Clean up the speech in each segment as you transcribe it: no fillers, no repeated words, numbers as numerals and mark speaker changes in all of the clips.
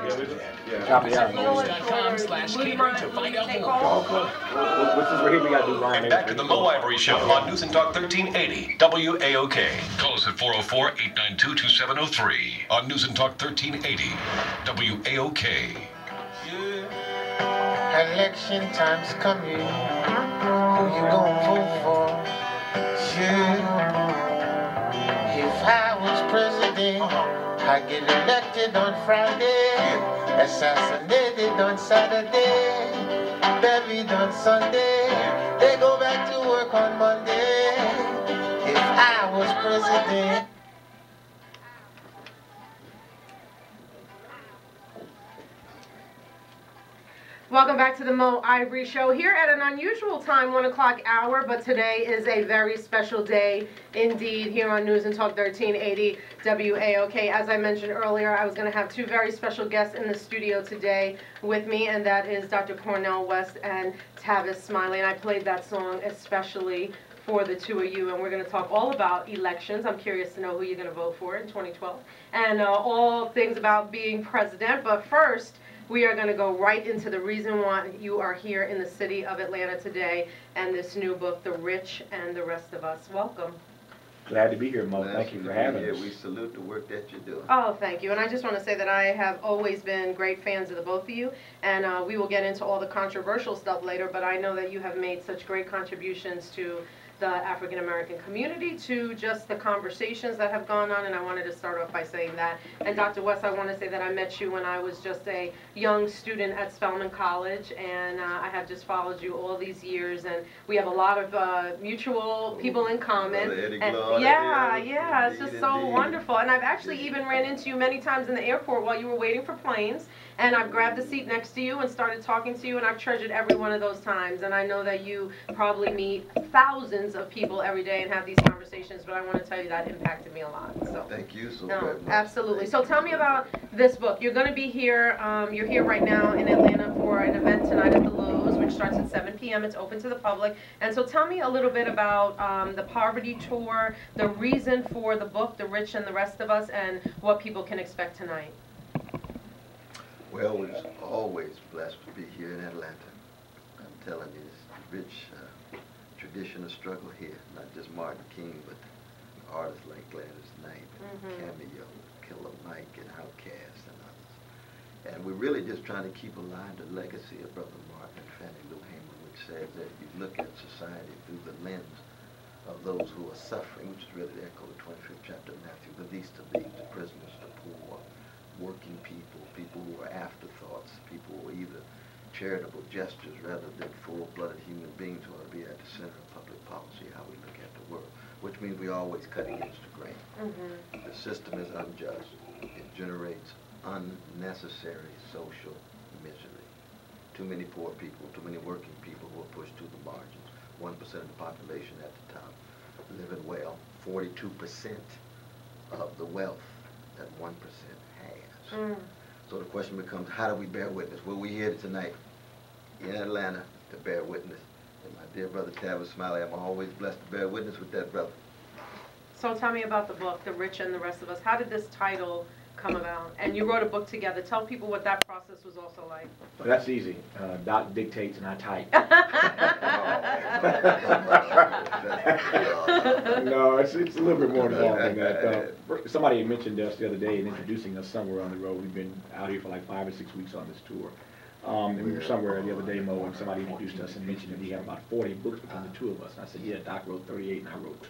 Speaker 1: Copy out.
Speaker 2: News.com/catering to find out more.
Speaker 1: What's this right here? We got to do Ryan.
Speaker 2: And back to the Mo Ivory Show on News and Talk 1380 WAOK. Call us at 404-892-2703 on News and Talk 1380 WAOK.
Speaker 3: Election time's coming. Who you gonna vote for? If I was president, I'd get elected on Friday, assassinated on Saturday, buried on Sunday, they go back to work on Monday. If I was president.
Speaker 4: Welcome back to the Mo Ivory Show, here at an unusual time, 1 o'clock hour, but today is a very special day indeed here on News and Talk 1380 WAOK. As I mentioned earlier, I was going to have two very special guests in the studio today with me, and that is Dr. Cornel West and Tavis Smiley, and I played that song especially for the two of you, and we're going to talk all about elections. I'm curious to know who you're going to vote for in 2012, and all things about being president, but first, we are going to go right into the reason why you are here in the city of Atlanta today and this new book, The Rich and the Rest of Us. Welcome.
Speaker 1: Glad to be here, Mo. Thank you for having us.
Speaker 5: We salute the work that you're doing.
Speaker 4: Oh, thank you. And I just want to say that I have always been great fans of the both of you. And we will get into all the controversial stuff later, but I know that you have made such great contributions to the African American community, to just the conversations that have gone on, and I wanted to start off by saying that. And Dr. West, I want to say that I met you when I was just a young student at Spelman College, and I have just followed you all these years, and we have a lot of mutual people in common. And yeah, it's just so wonderful. And I've actually even ran into you many times in the airport while you were waiting for planes, and I've grabbed the seat next to you and started talking to you, and I've treasured every one of those times. And I know that you probably meet thousands of people every day and have these conversations, but I want to tell you that impacted me a lot. So
Speaker 5: thank you so very much.
Speaker 4: Absolutely. So tell me about this book. You're going to be here. You're here right now in Atlanta for an event tonight at the Lowe's, which starts at 7 p.m. It's open to the public. And so tell me a little bit about the Poverty Tour, the reason for the book, The Rich and the Rest of Us, and what people can expect tonight.
Speaker 5: Well, we're always blessed to be here in Atlanta. I'm telling you, it's rich tradition of struggle here, not just Martin King, but artists like Gladys Knight, Cameo, Killer Mike, and Outkast, and others. And we're really just trying to keep alive the legacy of Brother Martin and Fannie Lou Hamer, which says that if you look at society through the lens of those who are suffering, which is really the echo of the 25th chapter of Matthew, the least of these, the prisoners, the poor, working people, people who are afterthoughts, people who are either charitable gestures rather than full-blooded human beings who ought to be at the center of public policy, how we look at the world, which means we always cut against the grain. The system is unjust. It generates unnecessary social misery. Too many poor people, too many working people who are pushed to the margins. 1% of the population at the top living well. 42% of the wealth that 1% has. So the question becomes, how do we bear witness? Well, we're here tonight in Atlanta to bear witness. And my dear brother Tavis Smiley, I'm always blessed to bear witness with that brother.
Speaker 4: So tell me about the book, The Rich and the Rest of Us. How did this title come about? And you wrote a book together. Tell people what that process was also like.
Speaker 1: Well, that's easy. Doc dictates and I type. No, it's a little bit more involved than that. Somebody had mentioned us the other day in introducing us somewhere on the road. We've been out here for like 5 or 6 weeks on this tour. And we were somewhere the other day, Mo, and somebody introduced us and mentioned that we have about 40 books between the two of us. And I said, yeah, Doc wrote 38 and I wrote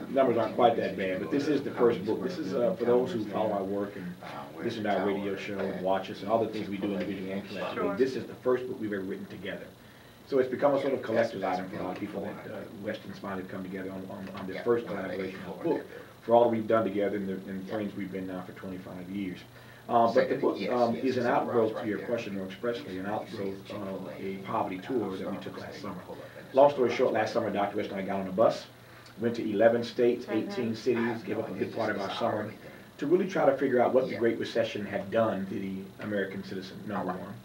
Speaker 1: 2. Numbers aren't quite that bad, but this is the first book. This is for those who follow our work and listen to our radio show and watch us and all the things we do individually and collectively. This is the first book we've ever written together. So it's become a sort of collector's item for a lot of people that West and Smiley have come together on this first collaboration of the book for all that we've done together and friends we've been now for 25 years. But the book is an outgrowth, to your question more expressly, an outgrowth of a poverty tour that we took last summer. Long story short, last summer Dr. West and I got on a bus, went to 11 states, 18 cities, gave up a good part of our summer to really try to figure out what the Great Recession had done to the American citizen, number one.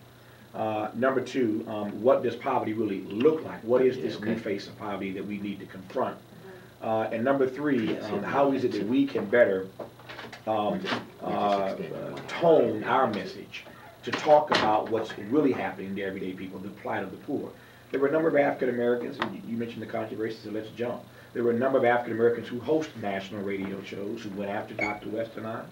Speaker 1: Number two, what does poverty really look like? What is this new face of poverty that we need to confront? And number three, how is it that we can better tone our message to talk about what's really happening to everyday people, the plight of the poor. There were a number of African Americans, and you mentioned the controversy, so let's jump. There were a number of African Americans who host national radio shows who went after Dr. West and I,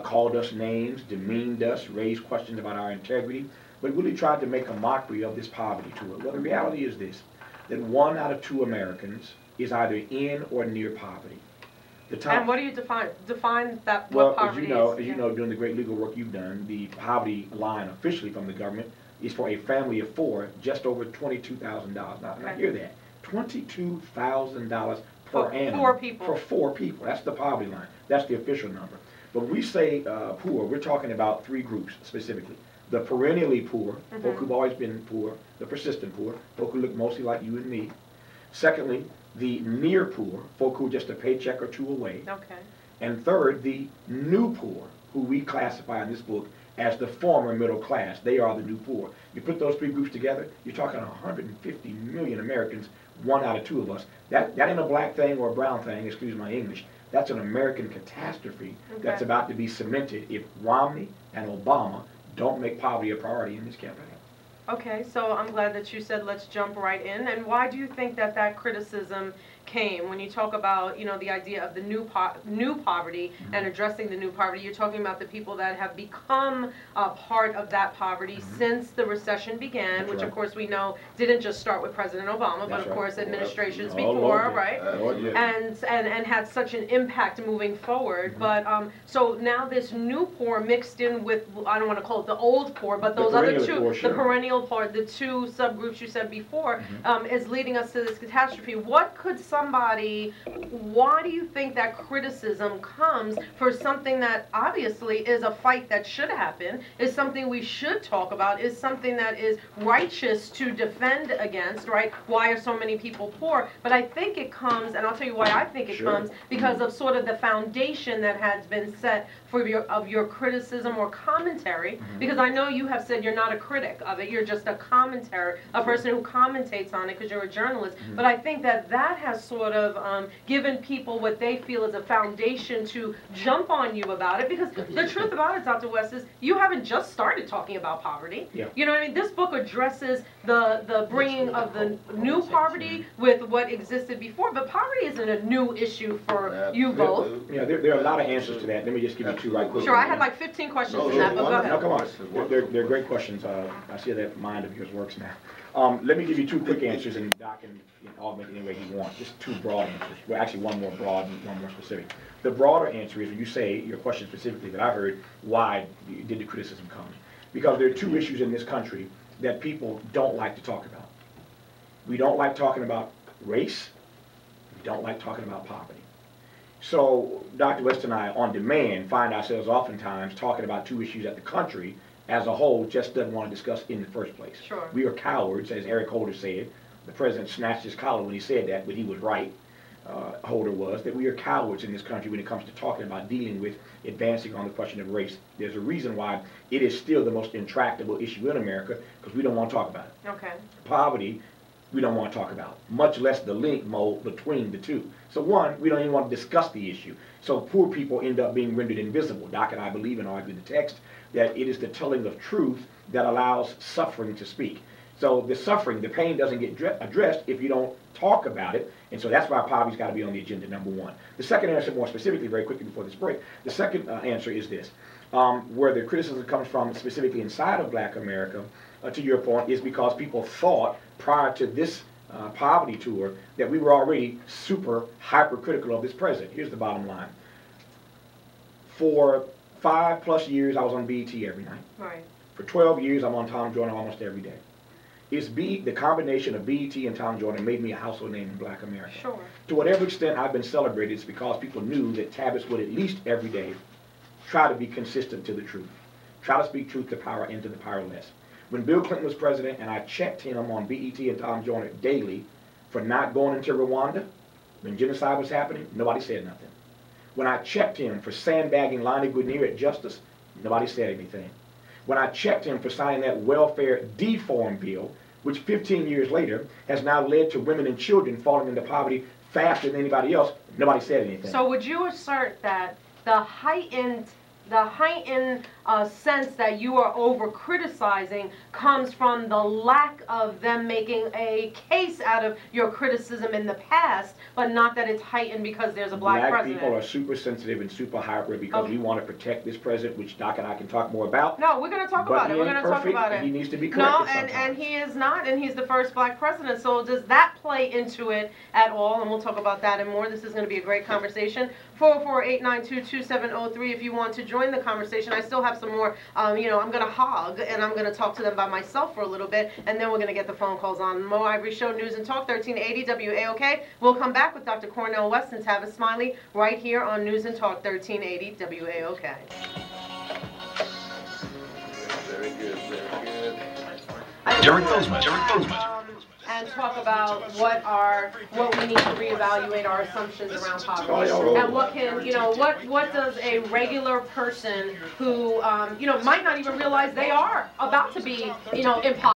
Speaker 1: called us names, demeaned us, raised questions about our integrity, but really tried to make a mockery of this poverty tour. Well, the reality is this, that 1 out of 2 Americans is either in or near poverty.
Speaker 4: And what do you define that,
Speaker 1: well,
Speaker 4: what poverty is?
Speaker 1: As you know, doing the great legal work you've done, the poverty line officially from the government is for a family of 4, just over $22,000. Now hear that, $22,000 per annum
Speaker 4: 4 people.
Speaker 1: for 4 people. That's the poverty line. That's the official number. But when we say poor, we're talking about 3 groups specifically. The perennially poor, folk who've always been poor, the persistent poor, folk who look mostly like you and me. Secondly, the near poor, folk who are just a paycheck or 2 away.
Speaker 4: Okay. And
Speaker 1: third, the new poor, who we classify in this book as the former middle class. They are the new poor. You put those 3 groups together, you're talking 150 million Americans, 1 out of 2 of us. That ain't a black thing or a brown thing, excuse my English. That's an American catastrophe that's about to be cemented if Romney and Obama don't make poverty a priority in this campaign.
Speaker 4: Okay, so I'm glad that you said let's jump right in. And why do you think that that criticism came when you talk about, you know, the idea of the new poverty and addressing the new poverty? You're talking about the people that have become a part of that poverty since the recession began, which of course we know didn't just start with President Obama, but of course administrations before, right? And had such an impact moving forward. But so now this new poor mixed in with, I don't want to call it the old poor, but those other 2, the perennial poor, the 2 subgroups you said before, is leading us to this catastrophe. What could why do you think that criticism comes for something that obviously is a fight that should happen, is something we should talk about, is something that is righteous to defend against, right? Why are so many people poor? But I think it comes, and I'll tell you why I think it comes, because of sort of the foundation that has been set for your criticism or commentary, because I know you have said you're not a critic of it, you're just a commentator, a person who commentates on it because you're a journalist, but I think that has sort of given people what they feel is a foundation to jump on you about it, because the truth about it, Dr. West, is you haven't just started talking about poverty. You know what I mean? This book addresses the bringing of the new poverty with what existed before, but poverty isn't a new issue for you both.
Speaker 1: Yeah, there are a lot of answers to that. Let me just give you 2 right quick.
Speaker 4: Sure, I had like 15 questions in that, but go ahead.
Speaker 1: No, come on. They're great questions. I see that mind of yours works now. Let me give you 2 quick answers, and Doc can augment any way he wants. Just 2 broad answers. Well, actually, 1 more broad and 1 more specific. The broader answer is when you say your question specifically that I heard, why did the criticism come? Because there are 2 issues in this country that people don't like to talk about. We don't like talking about race. We don't like talking about poverty. So Dr. West and I, on demand, find ourselves oftentimes talking about 2 issues that the country as a whole just doesn't want to discuss in the first place.
Speaker 4: Sure.
Speaker 1: We are cowards, as Eric Holder said. The president snatched his collar when he said that, but he was right. Holder was, that we are cowards in this country when it comes to talking about dealing with advancing on the question of race. There's a reason why it is still the most intractable issue in America, because we don't want to talk about it.
Speaker 4: Okay.
Speaker 1: Poverty, we don't want to talk about, much less the link, Mo, between the 2. So 1, we don't even want to discuss the issue. So poor people end up being rendered invisible. Doc and I believe and argue the text that it is the telling of truth that allows suffering to speak. So the suffering, the pain doesn't get addressed if you don't talk about it, and so that's why poverty's got to be on the agenda, number 1. The second answer, more specifically, very quickly before this break, the second answer is this. Where the criticism comes from specifically inside of Black America, to your point, is because people thought prior to this poverty tour that we were already super hypercritical of this president. Here's the bottom line. For 5+ years, I was on BET every night.
Speaker 4: Right.
Speaker 1: For 12 years, I'm on Tom Joyner almost every day. The combination of BET and Tom Joyner made me a household name in Black America.
Speaker 4: Sure.
Speaker 1: To whatever extent I've been celebrated, it's because people knew that Tavis would at least every day try to be consistent to the truth. Try to speak truth to power and to the powerless. When Bill Clinton was president and I checked him on BET and Tom Joyner daily for not going into Rwanda, when genocide was happening, nobody said nothing. When I checked him for sandbagging Lonnie Guinier at Justice, nobody said anything. When I checked him for signing that welfare deform bill, which 15 years later has now led to women and children falling into poverty faster than anybody else, nobody said anything.
Speaker 4: So would you assert that the heightened heightened sense that you are over criticizing comes from the lack of them making a case out of your criticism in the past, but not that it's heightened because there's a black president.
Speaker 1: People are super sensitive and super hyper because we want to protect this president, which Doc and I can talk more about.
Speaker 4: No, we're going to talk about it. We're going to talk about it.
Speaker 1: He needs to be corrected.
Speaker 4: No, and he is not, and he's the first black president. So does that play into it at all? And we'll talk about that and more. This is going to be a great conversation. 404-892-2703 if you want to join the conversation. I still have some more, I'm going to hog, and I'm going to talk to them by myself for a little bit, and then we're going to get the phone calls on. Mo Ivory Show, News and Talk, 1380 WAOK. We'll come back with Dr. Cornel West and Tavis Smiley right here on News and Talk, 1380 WAOK.
Speaker 5: Very good, very good.
Speaker 2: Derek Bozeman.
Speaker 4: And talk about what we need to reevaluate our assumptions around poverty, and what can, what does a regular person who, might not even realize they are about to be, in poverty.